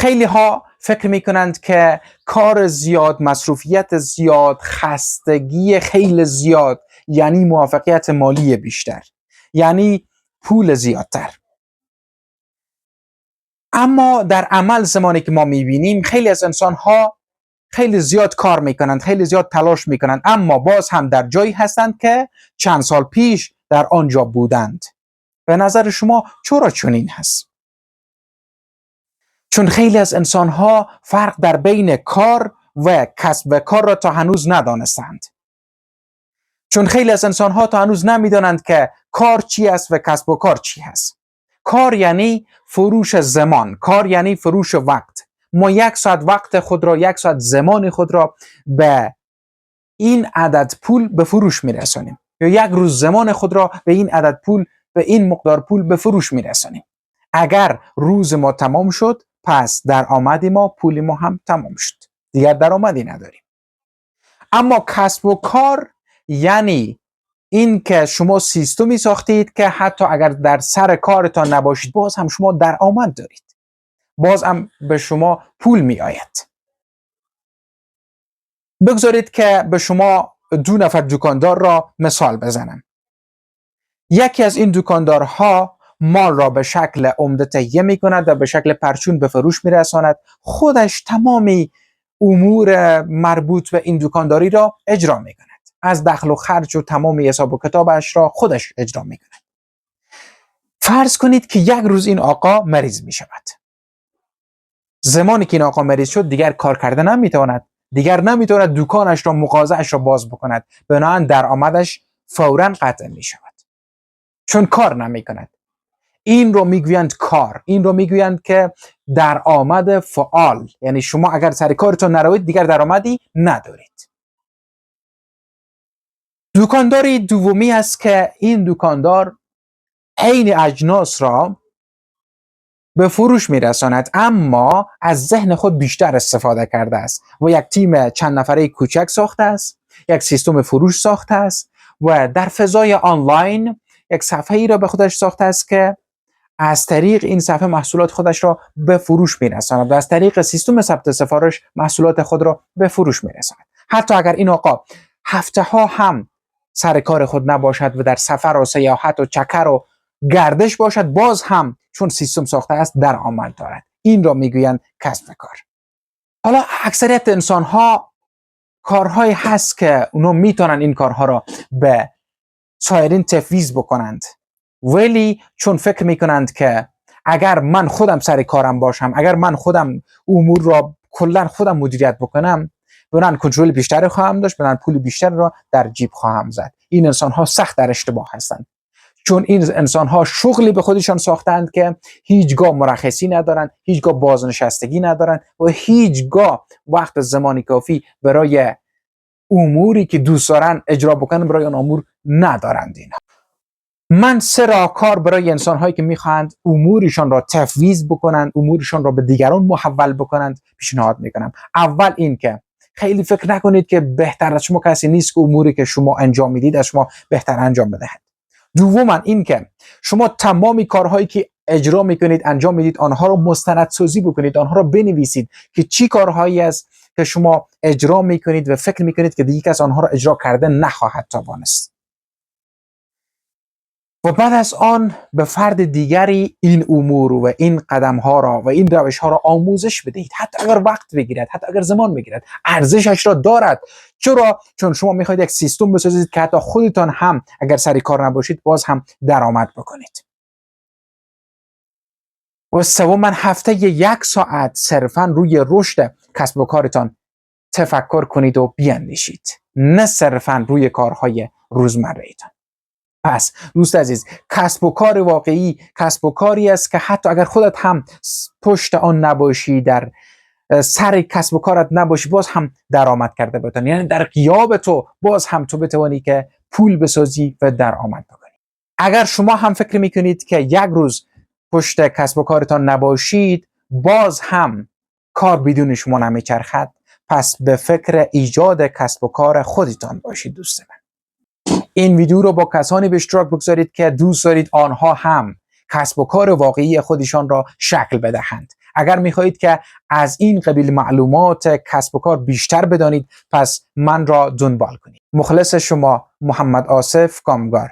خیلی ها فکر میکنند که کار زیاد، مصروفیت زیاد، خستگی خیلی زیاد یعنی موفقیت مالی بیشتر، یعنی پول زیادتر. اما در عمل زمانی که ما میبینیم خیلی از انسان ها خیلی زیاد کار میکنند، خیلی زیاد تلاش میکنند، اما باز هم در جایی هستند که چند سال پیش در آنجا بودند. به نظر شما چرا چنین هست؟ چون خیلی از انسان ها فرق در بین کار و کسب کار را تا هنوز ندانستند. چون خیلی از انسان ها تا هنوز نمیدانند که کار چی است و کسب و کار چی است. کار یعنی فروش زمان، کار یعنی فروش وقت. ما 1 ساعت وقت خود را، 1 ساعت زمان خود را به این عدد پول به فروش میرسانیم، یا 1 روز زمان خود را به این عدد پول، به این مقدار پول به فروش میرسانیم. اگر روز ما تمام شد، پس درآمد ما، پول ما هم تمام شد، دیگر درآمدی نداریم. اما کسب و کار یعنی این که شما سیستمی ساختید که حتی اگر در سر کارتان نباشید باز هم شما درآمد دارید، باز هم به شما پول می آید. بگذارید که به شما 2 نفر دکاندار را مثال بزنم. یکی از این دکاندارها مال را به شکل عمده تهیه می کند و به شکل پرچون به فروش می رساند. خودش تمامی امور مربوط به این دکانداری را اجرا می کند. از دخل و خرج و تمامی حساب و کتابش را خودش اجرا می کند. فرض کنید که 1 روز این آقا مریض می شود. زمانی که این آقا مریض شد دیگر کار کردن نمیتواند، دیگر نمیتواند دکانش را، مغازه‌اش را باز بکند، بنابراین درآمدش فوراً قطع می شود، چون کار نمی کند. این رو میگویند کار، این رو میگویند که درآمد فعال، یعنی شما اگر سر کارتون نروید دیگر درآمدی ندارید. دکانداری دومی است که این دکاندار عین اجناس را به فروش میرساند، اما از ذهن خود بیشتر استفاده کرده است و 1 تیم چند نفره کوچک ساخته است، 1 سیستم فروش ساخته است و در فضای آنلاین 1 صفحه ای را به خودش ساخته است که از طریق این صفحه محصولات خودش را به فروش میرساند و از طریق سیستم ثبت سفارش محصولات خود را به فروش میرساند. حتی اگر این آقا هفته ها هم سر کار خود نباشد و در سفر و سیاحت و چکر و گردش باشد، باز هم چون سیستم ساخته است درآمد دارد. این را میگویند کسب کار. حالا اکثریت انسان ها کارهایی هست که اونا میتونن این کارها را به سایرین تفویض بکنند، ولی چون فکر میکنند که اگر من خودم سر کارم باشم، اگر من خودم امور را کلا خودم مدیریت بکنم، بنابراین کنترل بیشتری خواهم داشت، بنابراین پول بیشتر را در جیب خواهم زد. این انسان ها سخت در اشتباه هستند، چون این انسان ها شغلی به خودشان ساختند که هیچگاه مرخصی ندارند، هیچگاه بازنشستگی ندارند و هیچگاه وقت زمانی کافی برای اموری که دوست دارن اجرا بکنن برای آن امور ندارند. اینها من 3 راهکار برای انسان هایی که میخواهند امورشان را تفویض بکنند، امورشان را به دیگران محول بکنند پیشنهاد میکنم. اول این که خیلی فکر نکنید که بهتر از شما کسی نیست که اموری که شما انجام میدید از شما بهتر انجام بدهد. دوما این که شما تمامی کارهایی که اجرا میکنید، انجام میدید، آنها رو مستندسازی بکنید، آنها رو بنویسید که چی کارهایی است که شما اجرا میکنید و فکر میکنید که دیگه کس آنها رو اجرا کرده نخواهد توانست. و بعد از آن به فرد دیگری این امور و این قدم ها را و این روش ها را آموزش بدهید، حتی اگر وقت بگیرد، حتی اگر زمان بگیرد، ارزشش را دارد. چرا؟ چون شما میخواید 1 سیستم بسازید که حتی خودتان هم اگر سر کار نباشید باز هم درآمد بکنید. و سوما هفته 1 ساعت صرفا روی رشد کسب و کارتان تفکر کنید و بیاندیشید، نه صرفا روی کارهای روزمره ایتان. پس دوست عزیز، کسب و کار واقعی کسب و کاری است که حتی اگر خودت هم پشت آن نباشی، در سر کسب و کارت نباشی، باز هم درآمد کرده بتونی، یعنی در غیاب تو باز هم تو بتوانی که پول بسازی و درآمد بکنی. اگر شما هم فکر میکنید که 1 روز پشت کسب و کارتان نباشید باز هم کار بدون شما نمیچرخد، پس به فکر ایجاد کسب و کار خودتان باشید. دوست من، این ویدیو رو با کسانی به اشتراک بگذارید که دوست دارید آنها هم کسب و کار واقعی خودشان را شکل بدهند. اگر میخواهید که از این قبیل معلومات کسب و کار بیشتر بدانید، پس من را دنبال کنید. مخلص شما، محمد آصف کامگار.